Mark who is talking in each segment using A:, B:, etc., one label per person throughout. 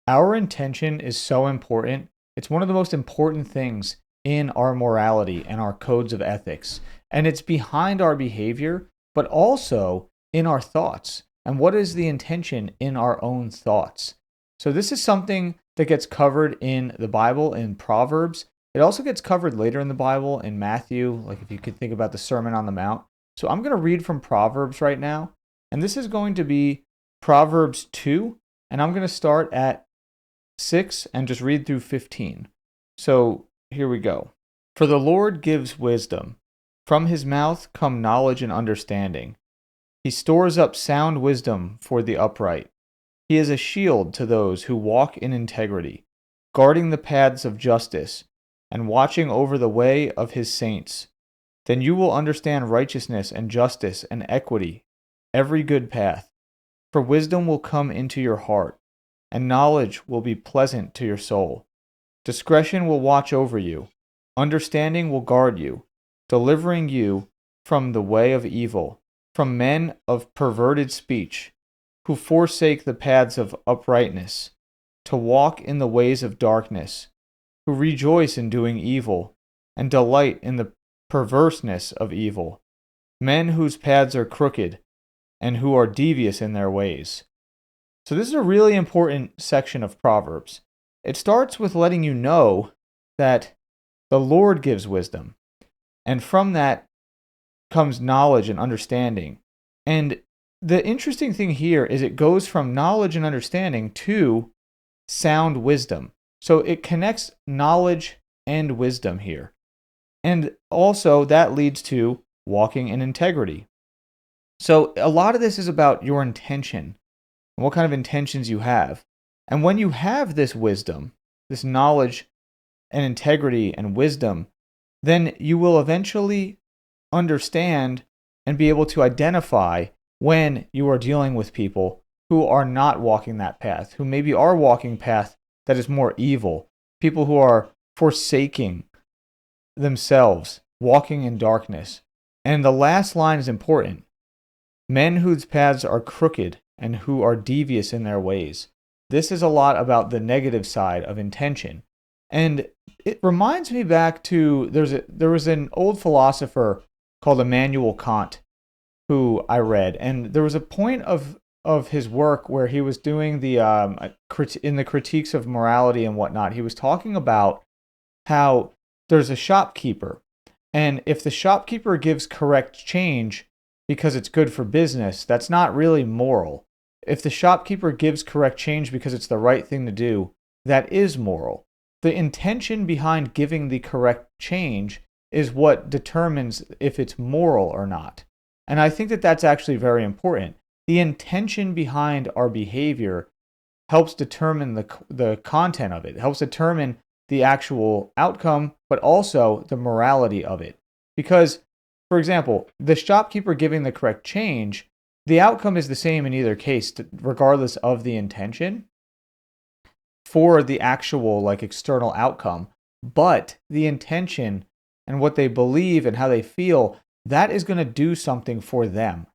A: Our intention is so important. It's one of the most important things in our morality and our codes of ethics. And it's behind our behavior, but also in our thoughts. And what is the intention in our own thoughts? So, this is something that gets covered in the Bible in Proverbs. It also gets covered later in the Bible in Matthew, like if you could think about the Sermon on the Mount. So, I'm going to read from Proverbs right now. And this is going to be Proverbs 2. And I'm going to start at 6 and just read through 15. So here we go. For the Lord gives wisdom. From his mouth come knowledge and understanding. He stores up sound wisdom for the upright. He is a shield to those who walk in integrity, guarding the paths of justice and watching over the way of his saints. Then you will understand righteousness and justice and equity, every good path. For wisdom will come into your heart, and knowledge will be pleasant to your soul. Discretion will watch over you. Understanding will guard you, delivering you from the way of evil, from men of perverted speech, who forsake the paths of uprightness, to walk in the ways of darkness, who rejoice in doing evil, and delight in the perverseness of evil, men whose paths are crooked, and who are devious in their ways. So this is a really important section of Proverbs. It starts with letting you know that the Lord gives wisdom, and from that comes knowledge and understanding. And the interesting thing here is it goes from knowledge and understanding to sound wisdom. So it connects knowledge and wisdom here. And also that leads to walking in integrity. So a lot of this is about your intention and what kind of intentions you have. And when you have this wisdom, this knowledge and integrity and wisdom, then you will eventually understand and be able to identify when you are dealing with people who are not walking that path, who maybe are walking path that is more evil, people who are forsaking themselves, walking in darkness. And the last line is important. Men whose paths are crooked and who are devious in their ways. This is a lot about the negative side of intention. And it reminds me back to there was an old philosopher called Immanuel Kant who I read, and there was a point of his work where he was doing the in the critiques of morality and whatnot. He was talking about how there's a shopkeeper, and if the shopkeeper gives correct change because it's good for business, that's not really moral. If the shopkeeper gives correct change because it's the right thing to do, that is moral. The intention behind giving the correct change is what determines if it's moral or not. And I think that that's actually very important. The intention behind our behavior helps determine the content of it, helps determine the actual outcome, but also the morality of it. Because, for example, the shopkeeper giving the correct change, the outcome is the same in either case, regardless of the intention for the actual like external outcome. But the intention and what they believe and how they feel, that is going to do something for them.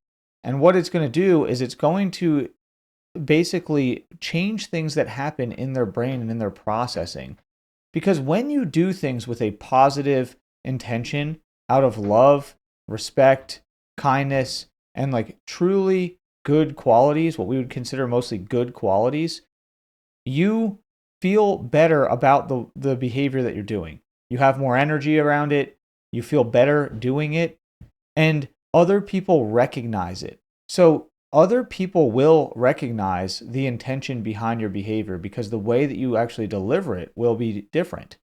A: And what it's going to do is it's going to basically change things that happen in their brain and in their processing. Because when you do things with a positive intention, out of love, respect, kindness, and like truly good qualities, what we would consider mostly good qualities, you feel better about the behavior that you're doing. You have more energy around it, you feel better doing it, and other people recognize it. So other people will recognize the intention behind your behavior because the way that you actually deliver it will be different.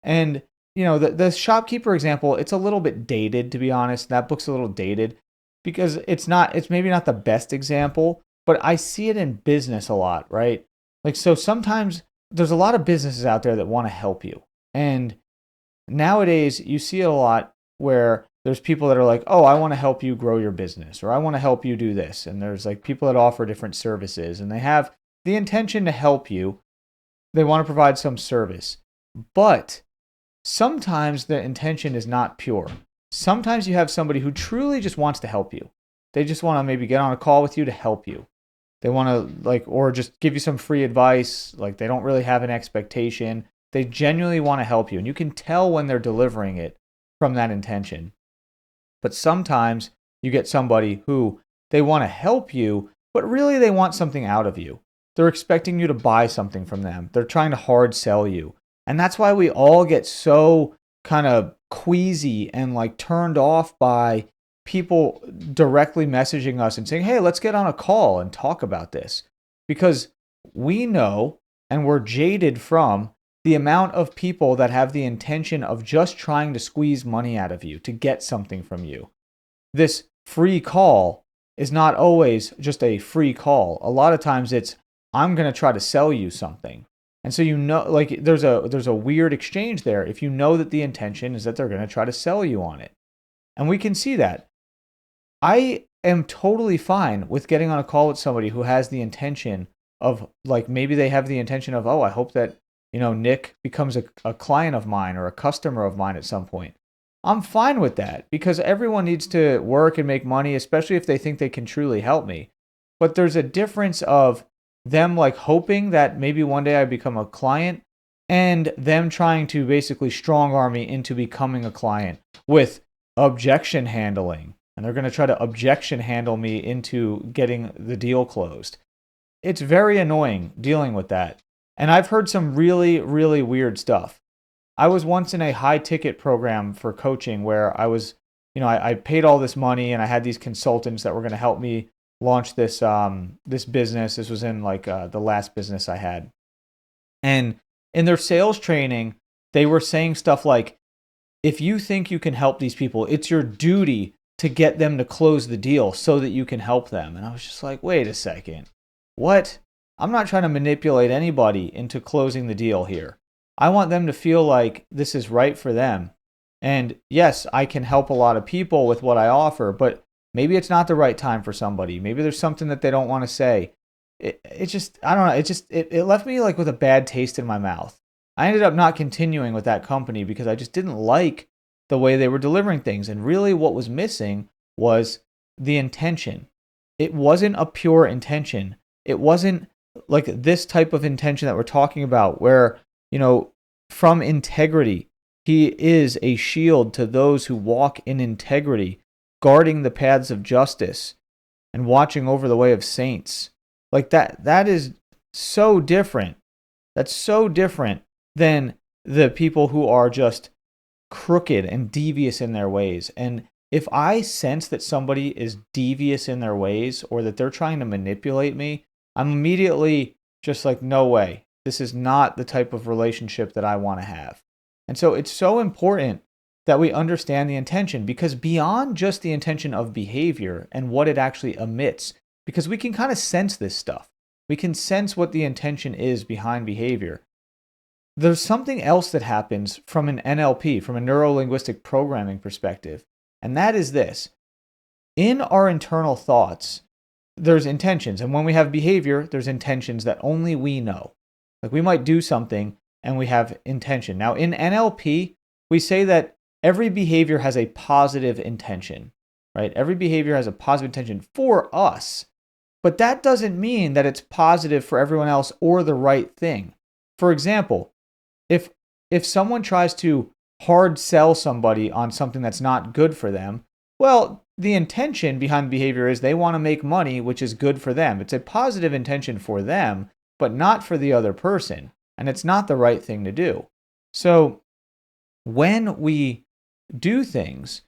A: And you know, the shopkeeper example, it's a little bit dated, to be honest. That book's a little dated because it's maybe not the best example, but I see it in business a lot, right? Like, so sometimes there's a lot of businesses out there that want to help you. And nowadays you see it a lot where there's people that are like, oh, I want to help you grow your business, or I want to help you do this. And there's like people that offer different services and they have the intention to help you. They want to provide some service. But sometimes the intention is not pure. Sometimes you have somebody who truly just wants to help you. They just want to maybe get on a call with you to help you. They want to like, or just give you some free advice. Like they don't really have an expectation. They genuinely want to help you. And you can tell when they're delivering it from that intention. But sometimes you get somebody who they want to help you, but really they want something out of you. They're expecting you to buy something from them. They're trying to hard sell you. And that's why we all get so kind of queasy and like turned off by people directly messaging us and saying, hey, let's get on a call and talk about this. Because we know and we're jaded from the amount of people that have the intention of just trying to squeeze money out of you to get something from you. This free call is not always just a free call. A lot of times it's, I'm going to try to sell you something. And so, like there's a weird exchange there if you know that the intention is that they're going to try to sell you on it. And we can see that. I am totally fine with getting on a call with somebody who has the intention of, like, maybe they have the intention of, oh, I hope that, Nick becomes a client of mine or a customer of mine at some point. I'm fine with that because everyone needs to work and make money, especially if they think they can truly help me. But there's a difference of them like hoping that maybe one day I become a client and them trying to basically strong arm me into becoming a client with objection handling. And they're going to try to objection handle me into getting the deal closed. It's very annoying dealing with that. And I've heard some really, really weird stuff. I was once in a high ticket program for coaching where I was, I paid all this money and I had these consultants that were going to help me launch this this business. This was in like the last business I had. And in their sales training, they were saying stuff like, if you think you can help these people, it's your duty to get them to close the deal so that you can help them. And I was just like, wait a second. What? I'm not trying to manipulate anybody into closing the deal here. I want them to feel like this is right for them. And yes, I can help a lot of people with what I offer, but maybe it's not the right time for somebody. Maybe there's something that they don't want to say. It just, I don't know. It left me like with a bad taste in my mouth. I ended up not continuing with that company because I just didn't like the way they were delivering things. And really what was missing was the intention. It wasn't a pure intention. It wasn't like this type of intention that we're talking about where, from integrity, he is a shield to those who walk in integrity, guarding the paths of justice and watching over the way of saints. Like that is so different. That's so different than the people who are just crooked and devious in their ways. And if I sense that somebody is devious in their ways or that they're trying to manipulate me, I'm immediately just like, no way. This is not the type of relationship that I want to have. And so it's so important that we understand the intention, because beyond just the intention of behavior and what it actually emits, because we can kind of sense this stuff. We can sense what the intention is behind behavior. There's something else that happens from an NLP, from a neuro-linguistic programming perspective, and that is this. In our internal thoughts, there's intentions, and when we have behavior, there's intentions that only we know. Like we might do something and we have intention. Now in NLP, we say that every behavior has a positive intention, right? Every behavior has a positive intention for us, but that doesn't mean that it's positive for everyone else or the right thing. For example, if someone tries to hard sell somebody on something that's not good for them, well, the intention behind the behavior is they want to make money, which is good for them. It's a positive intention for them, but not for the other person. And it's not the right thing to do. So when we do things,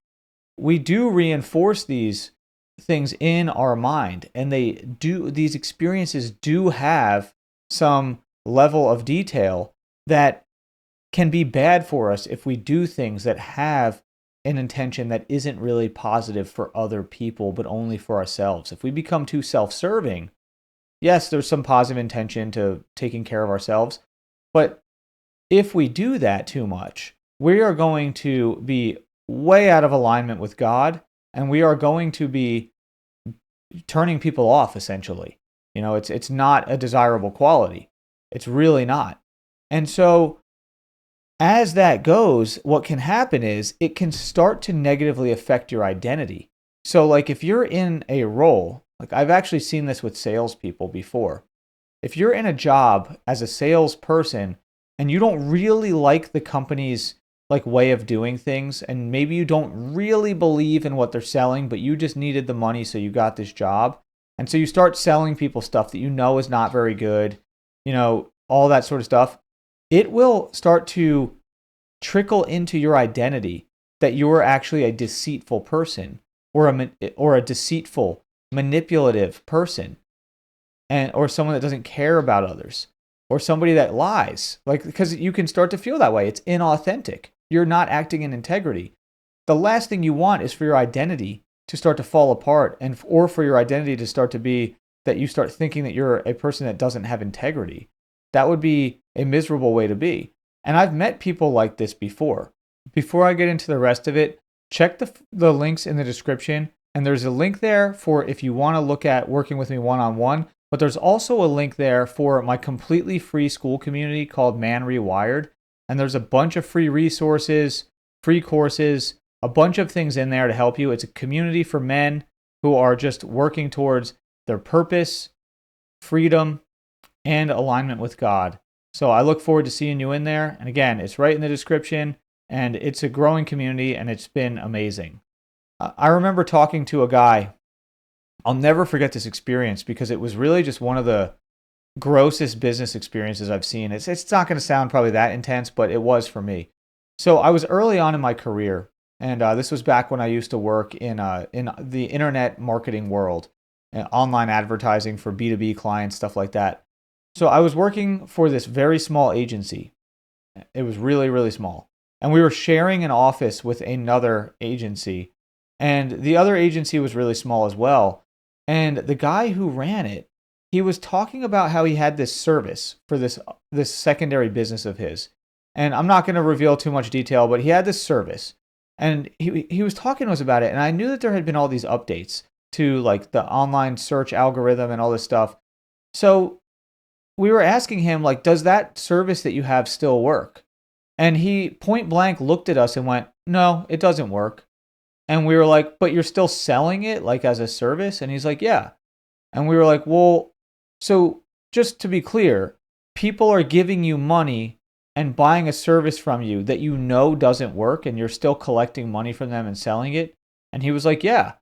A: we do reinforce these things in our mind. And these experiences do have some level of detail that can be bad for us if we do things that have an intention that isn't really positive for other people, but only for ourselves. If we become too self-serving, yes, there's some positive intention to taking care of ourselves, but if we do that too much, we are going to be way out of alignment with God, and we are going to be turning people off, essentially. It's not a desirable quality. It's really not. And so as that goes, what can happen is it can start to negatively affect your identity. So like if you're in a role, Like I've actually seen this with salespeople before. If you're in a job as a salesperson and you don't really like the company's like way of doing things, and maybe you don't really believe in what they're selling, but you just needed the money, so you got this job. And so you start selling people stuff that you know is not very good, all that sort of stuff. It will start to trickle into your identity that you're actually a deceitful person, or a deceitful, manipulative person, and or someone that doesn't care about others, or somebody that lies. Like, because you can start to feel that way. It's inauthentic. You're not acting in integrity. The last thing you want is for your identity to start to fall apart, or for your identity to start to be that you start thinking that you're a person that doesn't have integrity. That would be a miserable way to be. And I've met people like this before. Before I get into the rest of it, check the links in the description. And there's a link there for if you want to look at working with me one-on-one. But there's also a link there for my completely free school community called Man Rewired. And there's a bunch of free resources, free courses, a bunch of things in there to help you. It's a community for men who are just working towards their purpose, freedom, and alignment with God. So I look forward to seeing you in there. And again, it's right in the description, and it's a growing community, and it's been amazing. I remember talking to a guy. I'll never forget this experience because it was really just one of the grossest business experiences I've seen. It's not going to sound probably that intense, but it was for me. So I was early on in my career, and this was back when I used to work in the internet marketing world, online advertising for B2B clients, stuff like that. So I was working for this very small agency. It was really, really small. And we were sharing an office with another agency. And the other agency was really small as well. And the guy who ran it, he was talking about how he had this service for this secondary business of his. And I'm not going to reveal too much detail, but he had this service. And he was talking to us about it. And I knew that there had been all these updates to like the online search algorithm and all this stuff. So we were asking him, like, does that service that you have still work? And he point blank looked at us and went, no, it doesn't work. And we were like, but you're still selling it like as a service? And he's like, yeah. And we were like, well, so just to be clear, people are giving you money and buying a service from you that you know doesn't work, and you're still collecting money from them and selling it? And he was like, yeah.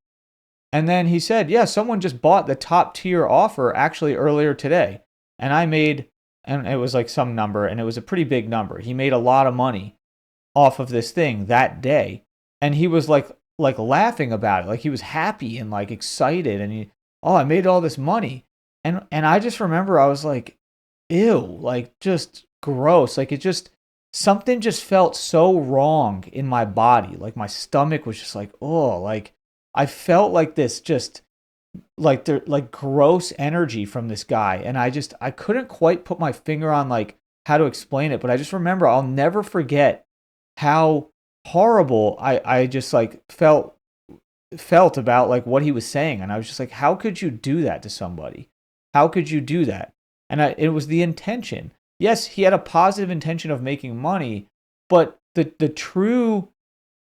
A: And then he said, yeah, someone just bought the top tier offer actually earlier today. And and it was like some number, and it was a pretty big number. He made a lot of money off of this thing that day. And he was like laughing about it. Like he was happy and like excited. And I made all this money. And I just remember I was like, ew, like just gross. Like something just felt so wrong in my body. Like my stomach was just like, oh, like I felt like this just like gross energy from this guy. And I couldn't quite put my finger on like how to explain it, but I just remember I'll never forget how horrible I just like felt about like what he was saying. And I was just like, how could you do that to somebody? How could you do that? And it was the intention. Yes, he had a positive intention of making money, but the true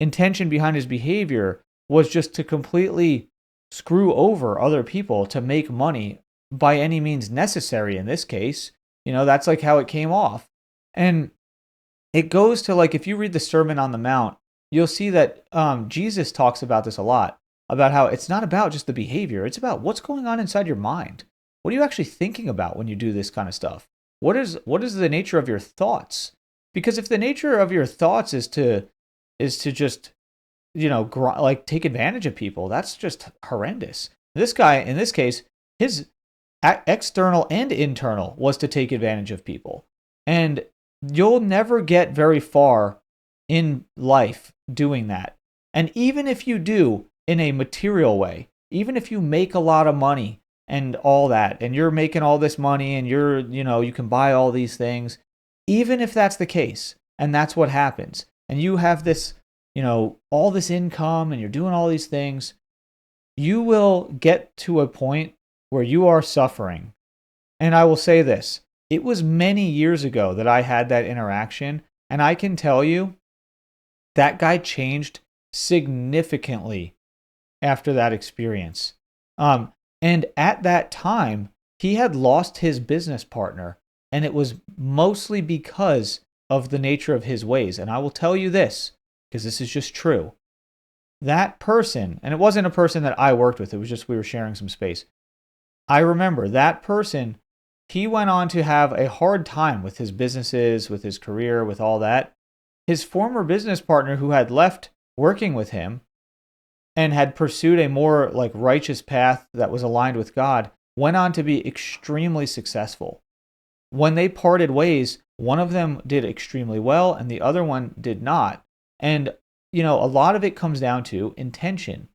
A: intention behind his behavior was just to completely screw over other people to make money by any means necessary in this case. That's like how it came off. And it goes to like, if you read the Sermon on the Mount, you'll see that Jesus talks about this a lot, about how it's not about just the behavior. It's about what's going on inside your mind. What are you actually thinking about when you do this kind of stuff? What is the nature of your thoughts? Because if the nature of your thoughts is to just like take advantage of people, that's just horrendous. This guy, in this case, his external and internal was to take advantage of people. And you'll never get very far in life doing that. And even if you do in a material way, even if you make a lot of money and all that, and you're making all this money and you can buy all these things, even if that's the case, and that's what happens, and you have this, all this income and you're doing all these things, you will get to a point where you are suffering. And I will say this, it was many years ago that I had that interaction, and I can tell you that guy changed significantly after that experience. And And at that time, he had lost his business partner, and it was mostly because of the nature of his ways. And I will tell you this, because this is just true. That person, and it wasn't a person that I worked with, it was just we were sharing some space. I remember that person, he went on to have a hard time with his businesses, with his career, with all that. His former business partner who had left working with him and had pursued a more like righteous path that was aligned with God went on to be extremely successful. When they parted ways, one of them did extremely well and the other one did not. And, a lot of it comes down to intention,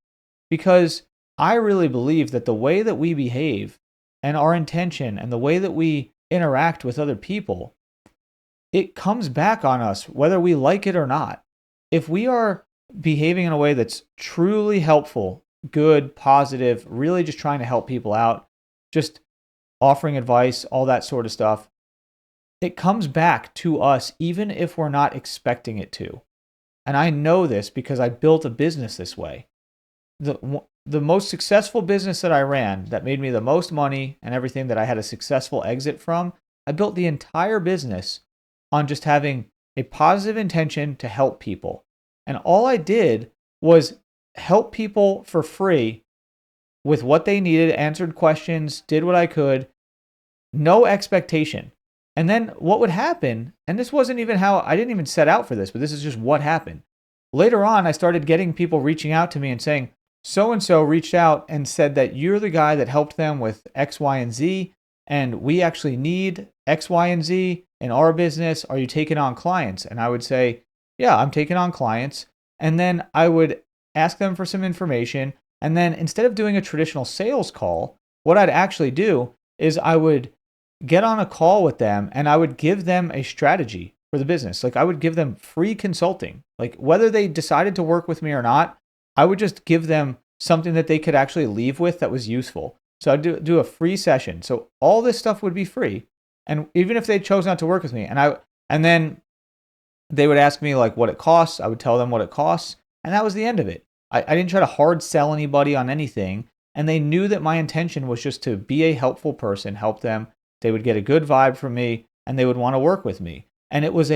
A: because I really believe that the way that we behave and our intention and the way that we interact with other people, it comes back on us whether we like it or not. If we are behaving in a way that's truly helpful, good, positive, really just trying to help people out, just offering advice, all that sort of stuff, it comes back to us even if we're not expecting it to. And I know this because I built a business this way. The most successful business that I ran that made me the most money and everything that I had a successful exit from, I built the entire business on just having a positive intention to help people. And all I did was help people for free with what they needed, answered questions, did what I could, no expectation. And then what would happen, and this wasn't even how, I didn't even set out for this, but this is just what happened. Later on, I started getting people reaching out to me and saying, so-and-so reached out and said that you're the guy that helped them with X, Y, and Z, and we actually need X, Y, and Z in our business. Are you taking on clients? And I would say, yeah, I'm taking on clients. And then I would ask them for some information. And then instead of doing a traditional sales call, what I'd actually do is I would get on a call with them and I would give them a strategy for the business. Like I would give them free consulting. Like whether they decided to work with me or not, I would just give them something that they could actually leave with that was useful. So I'd do a free session. So all this stuff would be free. And even if they chose not to work with me, and then they would ask me like what it costs, I would tell them what it costs. And that was the end of it. I didn't try to hard sell anybody on anything. And they knew that my intention was just to be a helpful person, help them. They would get a good vibe from me and they would want to work with me. And it was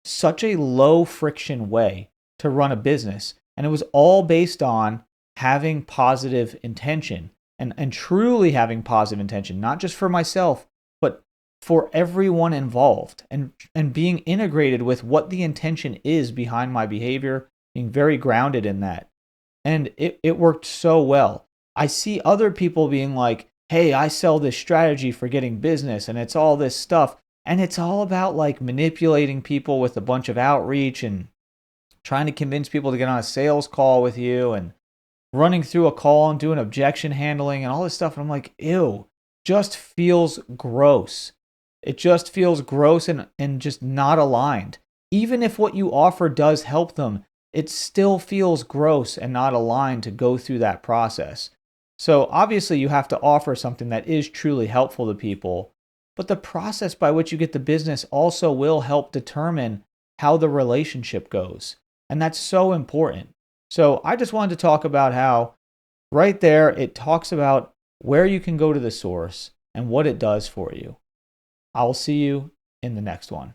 A: such a low friction way to run a business. And it was all based on having positive intention and truly having positive intention, not just for myself, but for everyone involved, and being integrated with what the intention is behind my behavior, being very grounded in that. And it worked so well. I see other people being like, hey, I sell this strategy for getting business and it's all this stuff. And it's all about like manipulating people with a bunch of outreach and trying to convince people to get on a sales call with you and running through a call and doing objection handling and all this stuff. And I'm like, ew, just feels gross. It just feels gross and just not aligned. Even if what you offer does help them, it still feels gross and not aligned to go through that process. So obviously you have to offer something that is truly helpful to people, but the process by which you get the business also will help determine how the relationship goes. And that's so important. So I just wanted to talk about how right there it talks about where you can go to the source and what it does for you. I will see you in the next one.